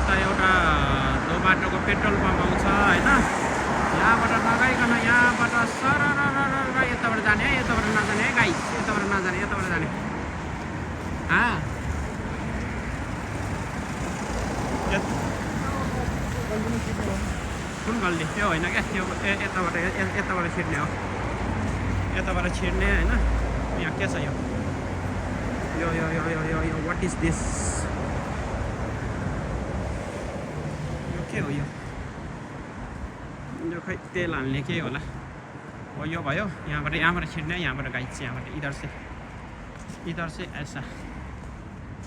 उता एउटा दो बाटोको पेट्रोल पम्प आउँछ होइन। यहाँबाट नगाइकन यहाँबाट सरर यताबाट जाने है, यताबाट नजाने है गाइस, यताबाट नजाने, यताबाट जाने। कुन गल्ली त्यो होइन क्या, त्यो यताबाट छिर्ने हो, यताबाट छिर्ने होइन। यहाँ के छ यो वाट इज दिस, यो के हो यो खै तेल हाल्ने के होला हो। यो भयो यहाँबाट छिर्ने, यहाँबाट गाइस, यहाँबाट इधर से ऐसा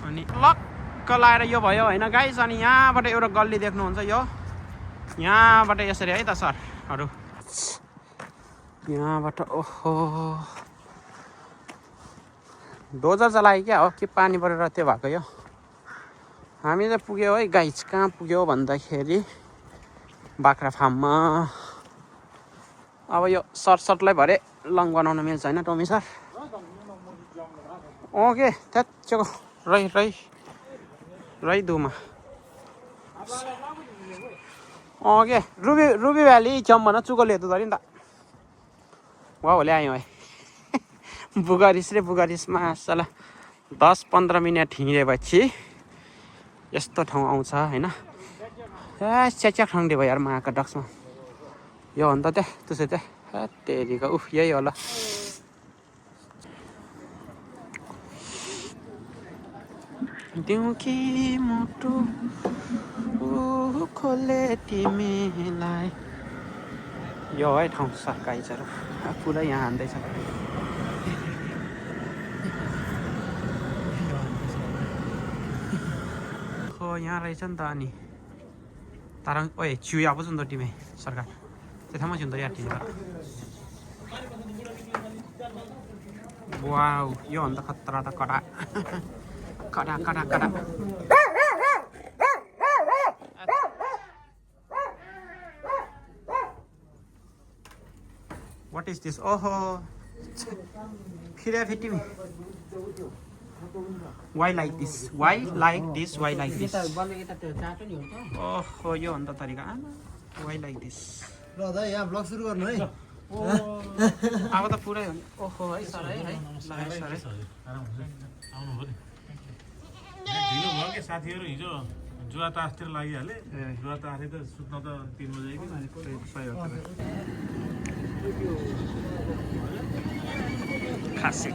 अनि लक्क लाएर यो भयो होइन गाइस। अनि यहाँबाट एउटा गल्ली देख्नुहुन्छ यो, यहाँबाट यसरी है त सरहरू, यहाँबाट ओहो डोजर चलायो क्या हो कि पानी परेर त्यो भएको यो। हामी चाहिँ पुग्यो है गाइस, कहाँ पुग्यो भन्दाखेरि बाख्रा फार्ममा। अब यो सर्टलाई भरे लङ बनाउन मिल्छ होइन टमी सर? ओके त्यतिको रही दुमा ओके रुबी भ्याली जाउँ भन, चुगोले हेर्दो नि त। वा हो ल्यायो है बुगारिसमा साला 10-15 मिनट हिँडेपछि यस्तो ठाउँ आउँछ होइन। च्याच्याक ठाउँ दियो यार माका डक्समा यो अन्त त्यहाँ त्यसो त्यहाँ तेरीको उफ यही होला। दिउँ कि मुटु खोले तिमीलाई, यो है ठाउँ सरकाइजहरू पुरै यहाँ हान्दैछ। हो यहाँ रहेछ नि त। अनि तारङ ओए चिउया apa untuk time सरकार त्यो ठाउँमा छु नि त यार तिमी त। वाउ यो अन्त खतरा त कडा What is this? Oh, फिर तिमी Why like this? Why like this? Oh, यो अन्त तरिका Why like this? ल दाइ यहाँ ब्लग सुरु गर्नु है। अब त पुरै हो नि। ओहो है सर है ल सर ढिलो भयो कि साथीहरू हिजो जुवा तासतिर लागिहाले। जुवा तासे त सुत्न त 3 बजे खासी